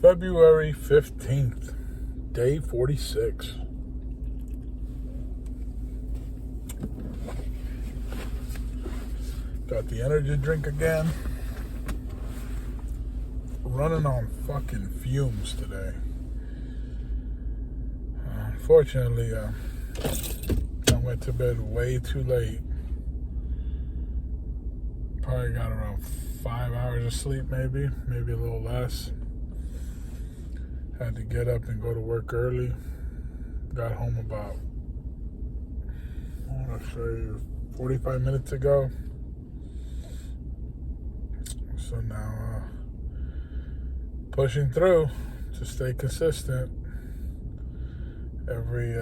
February 15th, day 46. Got the energy drink again. Running on fucking fumes today. Unfortunately, I went to bed way too late. Probably got around 5 hours of sleep, maybe a little less. Had to get up and go to work early. Got home about, I want to say, 45 minutes ago. So now, pushing through to stay consistent. Every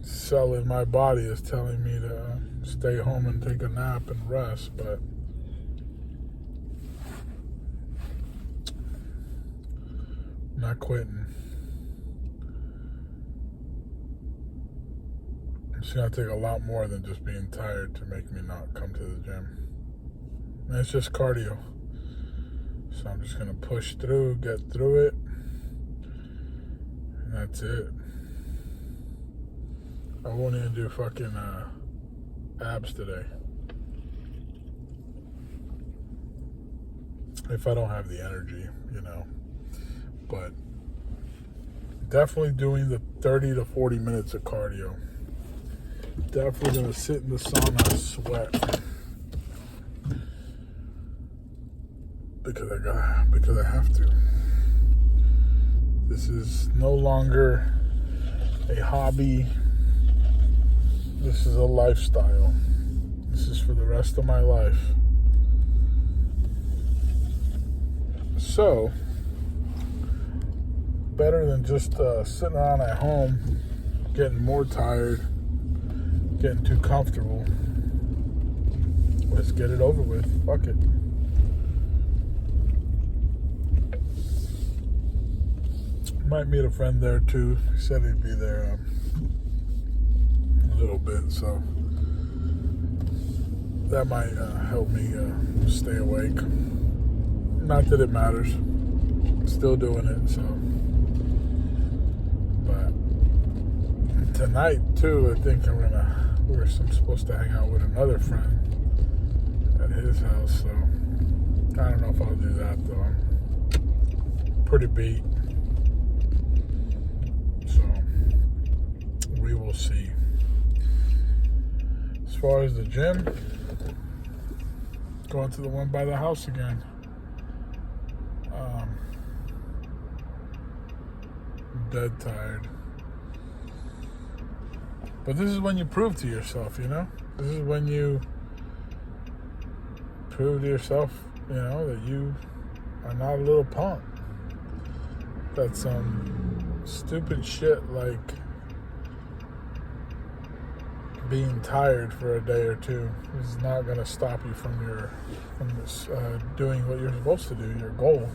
cell in my body is telling me to stay home and take a nap and rest, but not quitting. It's gonna take a lot more than just being tired to make me not come to the gym. And it's just cardio. So I'm just gonna push through, get through it, and that's it. I won't even do fucking abs today. If I don't have the energy, But definitely doing the 30 to 40 minutes of cardio. Definitely gonna sit in the sauna and sweat. Because I have to. This is no longer a hobby. This is a lifestyle. This is for the rest of my life. So, better than just sitting around at home, getting more tired, getting too comfortable. Let's get it over with. Fuck it. Might meet a friend there too. He said he'd be there a little bit, so that might help me stay awake. Not that it matters. Still doing it, so. But tonight too, I think we're supposed to hang out with another friend at his house, so I don't know if I'll do that though. I'm pretty beat. So we will see. As far as the gym, going to the one by the house again. I'm dead tired. But this is when you prove to yourself, This is when you prove to yourself, that you are not a little punk. That some stupid shit like being tired for a day or two is not going to stop you from doing what you're supposed to do, your goal,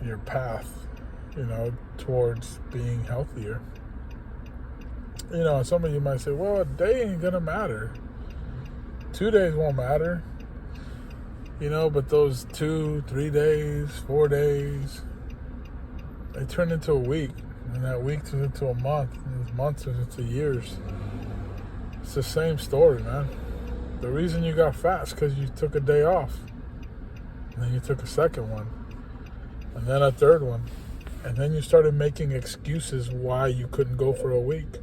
your path, towards being healthier. Some of you might say, well, a day ain't going to matter. 2 days won't matter. But those 2, 3 days, 4 days, they turn into a week. And that week turns into a month. And this month turns into years. It's the same story, man. The reason you got fat is because you took a day off. And then you took a second one. And then a third one. And then you started making excuses why you couldn't go for a week.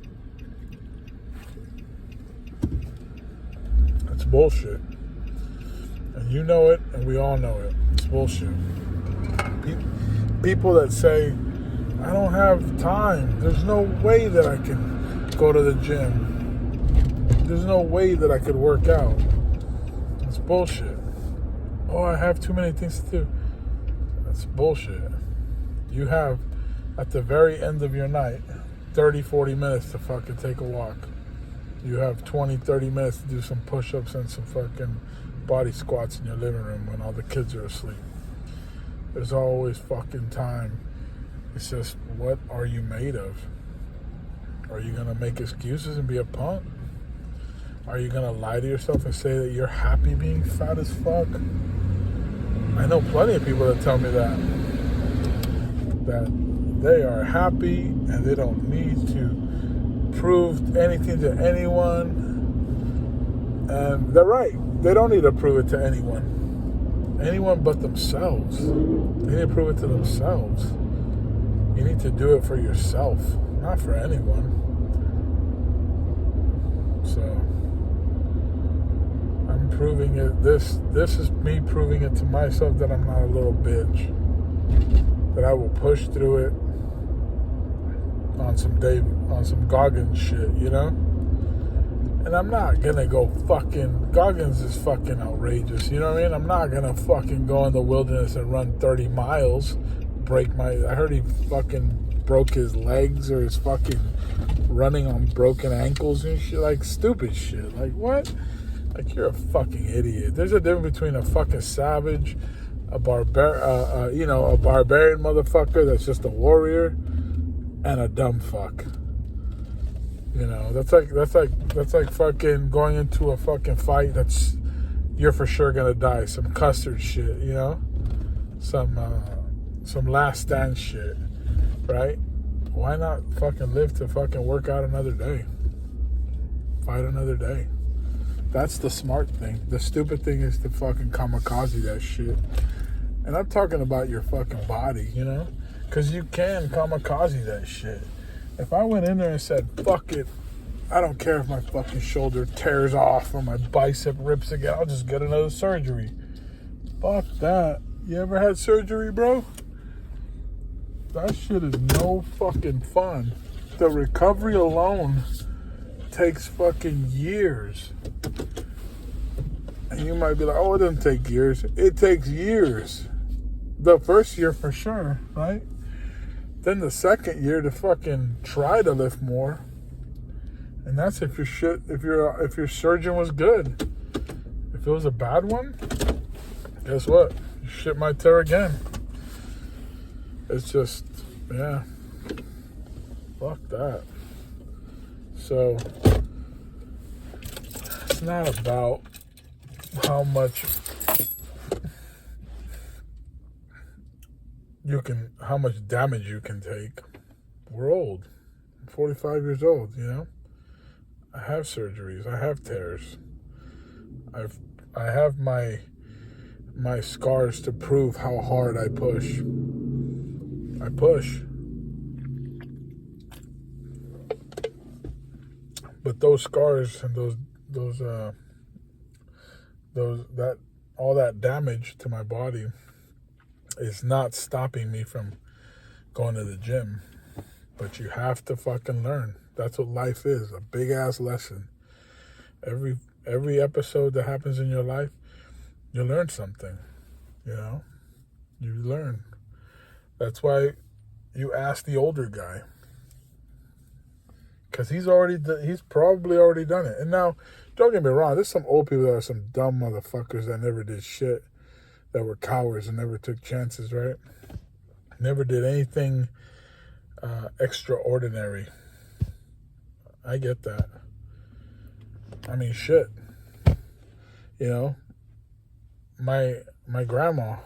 That's bullshit. And you know it, and we all know it. It's bullshit. People that say, I don't have time. There's no way that I can go to the gym. There's no way that I could work out. It's bullshit. Oh, I have too many things to do. That's bullshit. You have, at the very end of your night, 30, 40 minutes to fucking take a walk. You have 20, 30 minutes to do some push-ups and some fucking body squats in your living room when all the kids are asleep. There's always fucking time. It's just, what are you made of? Are you going to make excuses and be a punk? Are you going to lie to yourself and say that you're happy being fat as fuck? I know plenty of people that tell me that they are happy and they don't need to prove anything to anyone. And they're right. They don't need to prove it to anyone but themselves. They need to prove it to themselves. You need to do it for yourself, not for anyone. So I'm proving it. This is me proving it to myself that I'm not a little bitch. That I will push through it on some Goggins shit, you know? And I'm not gonna go fucking... Goggins is fucking outrageous, you know what I mean? I'm not gonna fucking go in the wilderness and run 30 miles, I heard he fucking broke his legs or his fucking running on broken ankles and shit, like stupid shit. Like, what? Like, you're a fucking idiot. There's a difference between a fucking savage, a barbarian motherfucker that's just a warrior, and a dumb fuck. You know, that's like fucking going into a fucking fight that's you're for sure gonna die. Some custard shit, you know, some last stand shit, right? Why not fucking live to fucking work out another day, fight another day? That's the smart thing. The stupid thing is to fucking kamikaze that shit. And I'm talking about your fucking body, you know, because you can kamikaze that shit. If I went in there and said, fuck it, I don't care if my fucking shoulder tears off or my bicep rips again, I'll just get another surgery. Fuck that. You ever had surgery, bro? That shit is no fucking fun. The recovery alone takes fucking years. And you might be like, oh, it doesn't take years. It takes years. The first year for sure, right? Then the second year to fucking try to lift more, and that's if your surgeon was good. If it was a bad one, guess what? Your shit might tear again. It's just, yeah, fuck that. So it's not about how much how much damage you can take. We're old. I'm 45 years old, you know? I have surgeries. I have tears. I have my scars to prove how hard I push. I push. But those scars and all that damage to my body is not stopping me from going to the gym. But you have to fucking learn. That's what life is, a big ass lesson. Every episode that happens in your life, you learn something, you know? You learn. That's why you ask the older guy. Because he's probably already done it. And now, don't get me wrong, there's some old people that are some dumb motherfuckers that never did shit, that were cowards and never took chances, right? Never did anything extraordinary. I get that. I mean, shit. You know, my grandma,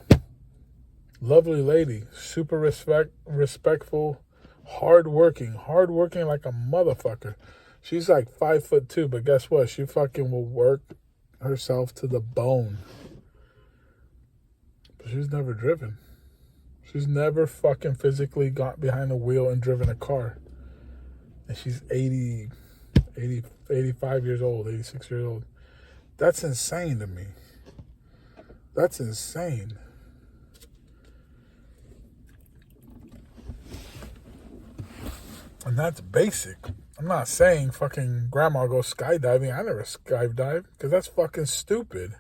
lovely lady, super respectful, hardworking like a motherfucker. She's like 5'2", but guess what? She fucking will work herself to the bone. But she's never driven. She's never fucking physically got behind the wheel and driven a car. And she's 85 years old, 86 years old. That's insane to me. That's insane. And that's basic. I'm not saying fucking grandma go skydiving. I never skydive because that's fucking stupid.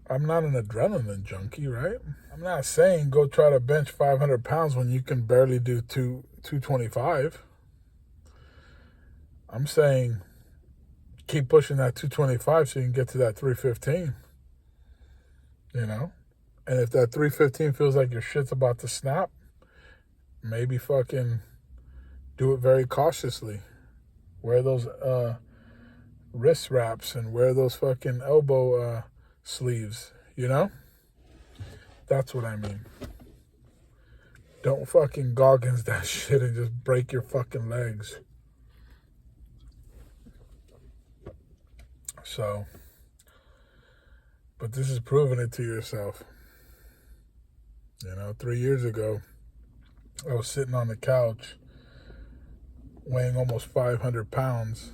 I'm not an adrenaline junkie, right? I'm not saying go try to bench 500 pounds when you can barely do 225. I'm saying keep pushing that 225 so you can get to that 315. You know? And if that 315 feels like your shit's about to snap, maybe fucking do it very cautiously. Wear those wrist wraps and wear those fucking elbow sleeves, you know? That's what I mean. Don't fucking Goggins that shit and just break your fucking legs. So, but this is proving it to yourself. 3 years ago, I was sitting on the couch weighing almost 500 pounds,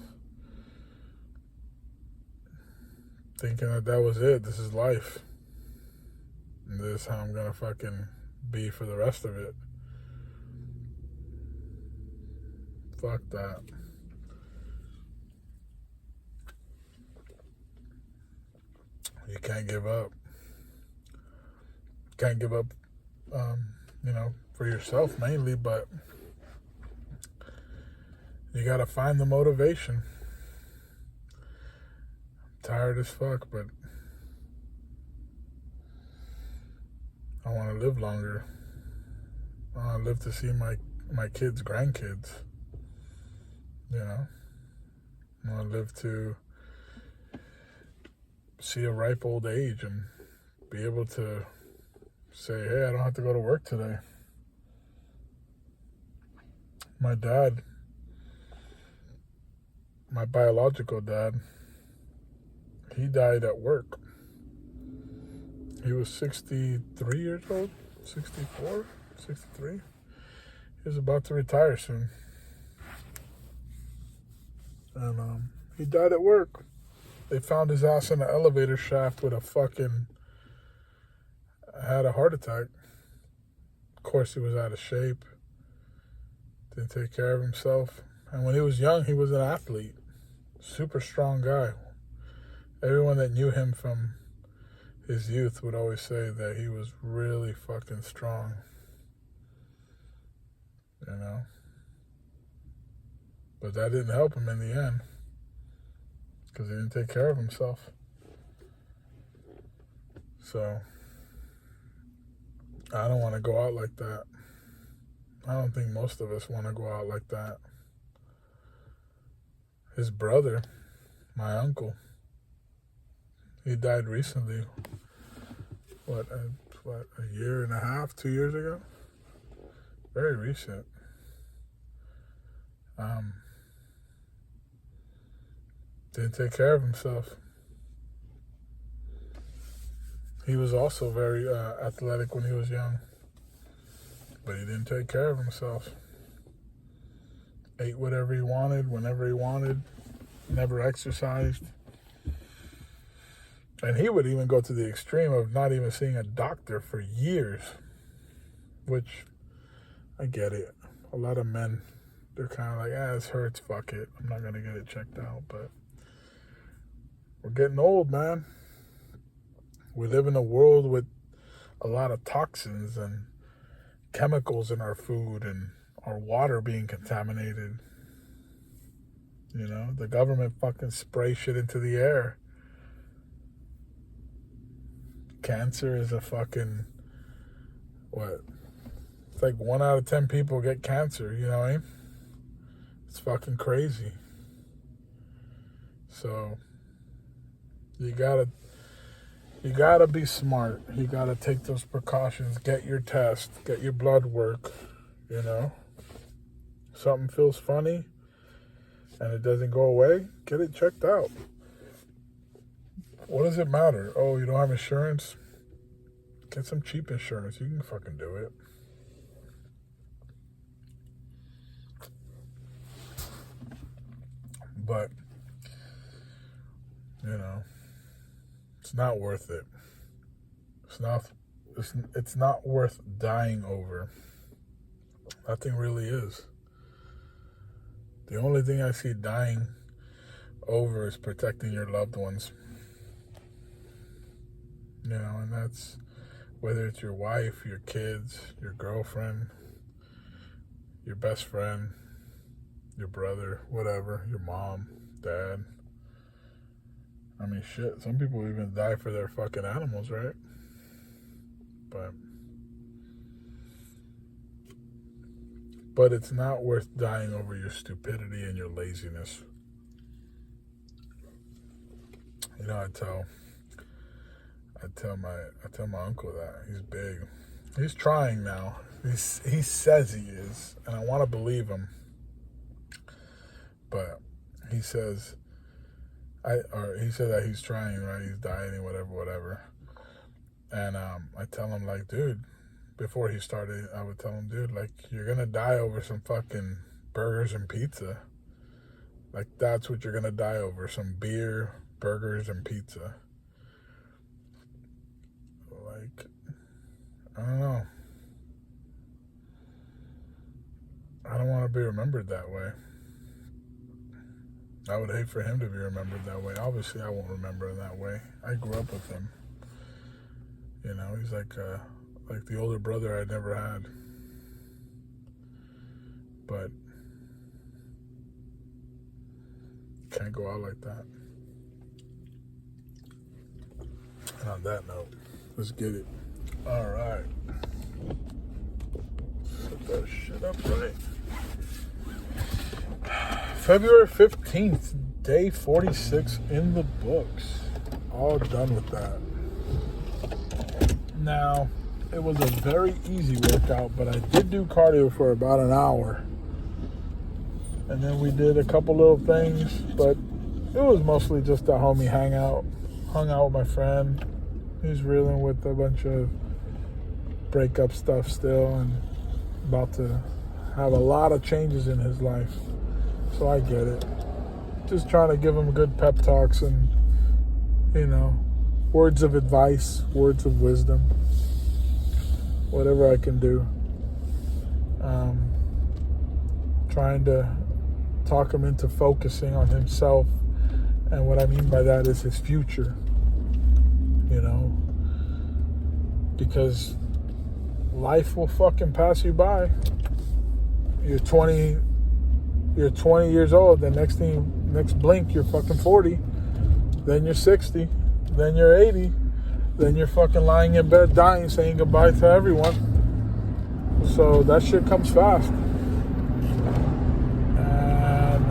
thinking that was it. This is life. And this is how I'm going to fucking be for the rest of it. Fuck that. You can't give up. Can't give up, for yourself mainly, but you gotta find the motivation. I'm tired as fuck, but I want to live longer. I want to live to see my kids' grandkids. I want to live to see a ripe old age and be able to say, hey, I don't have to go to work today. My dad, my biological dad, he died at work. He was 63 years old, 64, 63. He was about to retire soon. And he died at work. They found his ass in an elevator shaft with had a heart attack. Of course, he was out of shape. Didn't take care of himself. And when he was young, he was an athlete. Super strong guy. Everyone that knew him from his youth would always say that he was really fucking strong. But that didn't help him in the end, because he didn't take care of himself. So, I don't want to go out like that. I don't think most of us want to go out like that. His brother, my uncle, he died recently. A year and a half, 2 years ago? Very recent. Didn't take care of himself. He was also very athletic when he was young, but he didn't take care of himself. Ate whatever he wanted, whenever he wanted, never exercised. And he would even go to the extreme of not even seeing a doctor for years, which I get it. A lot of men, they're kind of like, this hurts, fuck it. I'm not going to get it checked out. But we're getting old, man. We live in a world with a lot of toxins and chemicals in our food and our water being contaminated. The government fucking sprays shit into the air. Cancer is a fucking, it's like 1 out of 10 people get cancer, you know what I mean? It's fucking crazy. So, you gotta be smart. You gotta take those precautions. Get your test. Get your blood work. Something feels funny and it doesn't go away, get it checked out. What does it matter? Oh, you don't have insurance? Get some cheap insurance. You can fucking do it. But, it's not worth it. It's not worth dying over. Nothing really is. The only thing I see dying over is protecting your loved ones. And that's whether it's your wife, your kids, your girlfriend, your best friend, your brother, whatever, your mom, dad. I mean, shit, some people even die for their fucking animals, right? But it's not worth dying over your stupidity and your laziness. I I tell my uncle that he's big. He's trying now. He says he is, and I want to believe him. But he says he said that he's trying, right? He's dieting, whatever. And I tell him, like, dude, before he started, I would tell him, dude, like, you're gonna die over some fucking burgers and pizza. Like, that's what you're gonna die over: some beer, burgers, and pizza. Like, I don't know. I don't want to be remembered that way. I would hate for him to be remembered that way. Obviously, I won't remember him that way. I grew up with him. You know, he's like the older brother I never had. But can't go out like that. And on that note, let's get it. All right. Set that shit up right. February 15th, day 46 in the books. All done with that. Now, it was a very easy workout, but I did do cardio for about an hour. And then we did a couple little things, but it was mostly just a homie hangout. Hung out with my friend. He's reeling with a bunch of breakup stuff still and about to have a lot of changes in his life. So I get it. Just trying to give him good pep talks and, you know, words of advice, words of wisdom, whatever I can do. Trying to talk him into focusing on himself, and what I mean by that is his future, you know, because life will fucking pass you by. You're 20 years old, the next blink you're fucking 40, then you're 60, then you're 80, then you're fucking lying in bed dying, saying goodbye to everyone. So that shit comes fast. And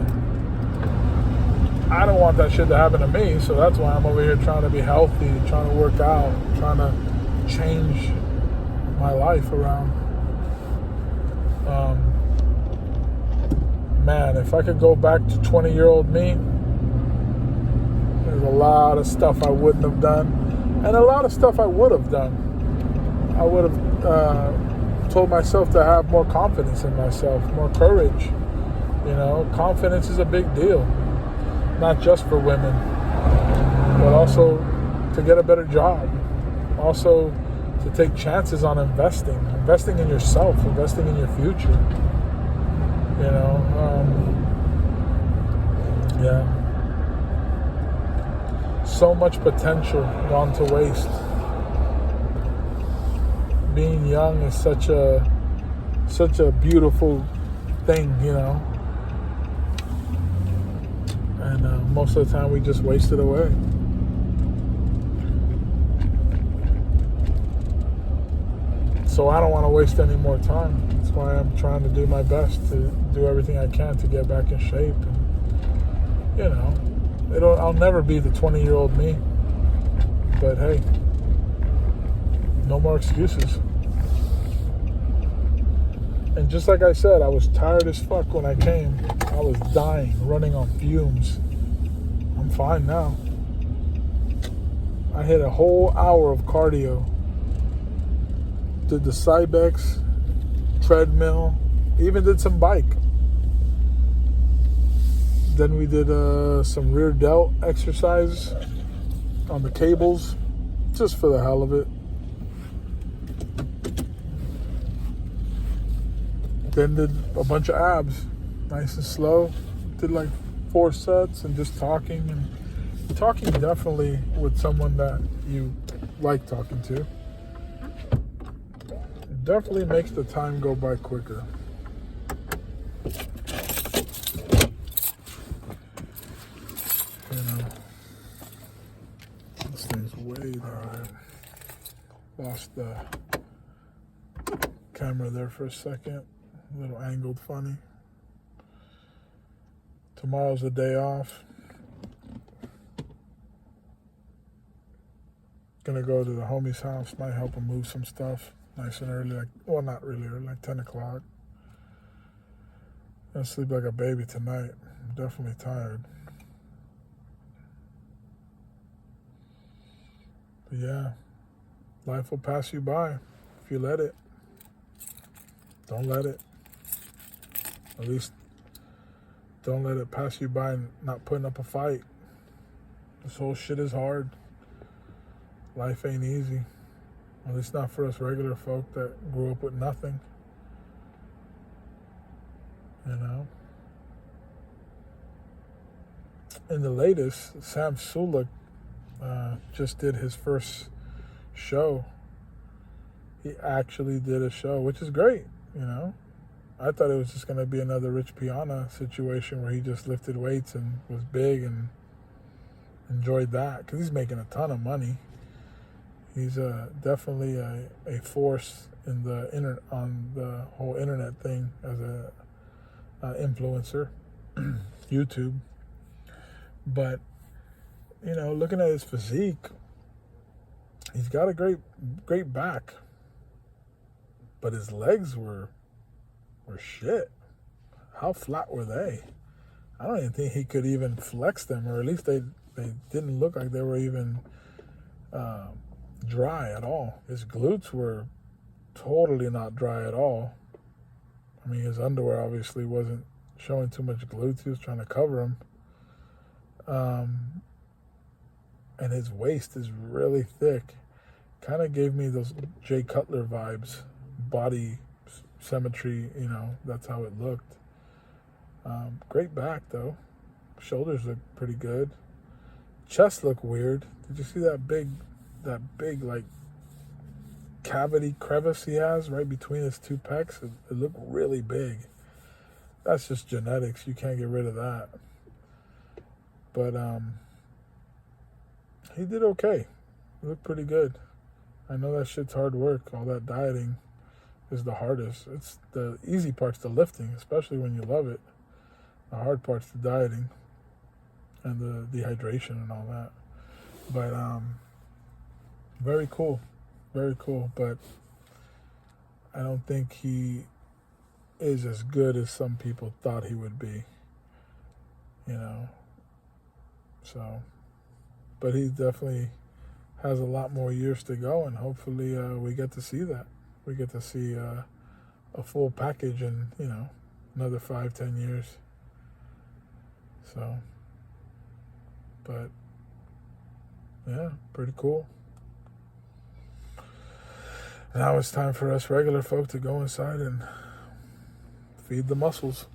I don't want that shit to happen to me, so that's why I'm over here trying to be healthy, trying to work out, trying to change my life around. Man, if I could go back to 20-year-old me, there's a lot of stuff I wouldn't have done, and a lot of stuff I would have done. I would have told myself to have more confidence in myself, more courage. You know, confidence is a big deal, not just for women, but also to get a better job, also to take chances on investing in yourself, investing in your future. You know, yeah. So much potential gone to waste. Being young is such a beautiful thing, you know. And most of the time we just waste it away. So I don't want to waste any more time. That's why I'm trying to do my best to do everything I can to get back in shape. And, you know, I'll never be the 20-year-old me. But hey, no more excuses. And just like I said, I was tired as fuck when I came. I was dying, running on fumes. I'm fine now. I hit a whole hour of cardio. Did the Cybex, treadmill, even did some bike. Then we did some rear delt exercise on the cables, just for the hell of it. Then did a bunch of abs, nice and slow. Did like 4 sets and just talking. And talking definitely with someone that you like talking to. It definitely makes the time go by quicker. You know, this thing's way down. Lost the camera there for a second. A little angled funny. Tomorrow's the day off. Gonna go to the homie's house, might help him move some stuff nice and early, like, well, not really early, like 10 o'clock. Gonna sleep like a baby tonight. I'm definitely tired. But yeah, life will pass you by if you let it. Don't let it. At least don't let it pass you by and not putting up a fight. This whole shit is hard. Life ain't easy. At least not for us regular folk that grew up with nothing. You know? In the latest, Sam Sulek just did his first show. He actually did a show, which is great, you know? I thought it was just going to be another Rich Piana situation where he just lifted weights and was big and enjoyed that, because he's making a ton of money. He's definitely a force in the on the whole internet thing as a influencer, YouTube. But you know, looking at his physique, he's got a great back, but his legs were shit. How flat were they? I don't even think he could even flex them, or at least they didn't look like they were even dry at all. His glutes were totally not dry at all. I mean, his underwear obviously wasn't showing too much glutes. He was trying to cover them. And his waist is really thick. Kind of gave me those Jay Cutler vibes. Body symmetry, you know, that's how it looked. Great back, though. Shoulders look pretty good. Chest looked weird. Did you see that big like cavity crevice he has right between his two pecs? It looked really big. That's just genetics. You can't get rid of that. But he did okay. He looked pretty good. I know that shit's hard work. All that dieting is the hardest. It's the easy part's the lifting, especially when you love it. The hard part's the dieting and the dehydration and all that. But very cool. Very cool. But I don't think he is as good as some people thought he would be. You know. So, but he definitely has a lot more years to go, and hopefully we get to see that. We get to see a full package in, you know, another 5-10 years. So, but yeah, pretty cool. Now it's time for us regular folk to go inside and feed the muscles.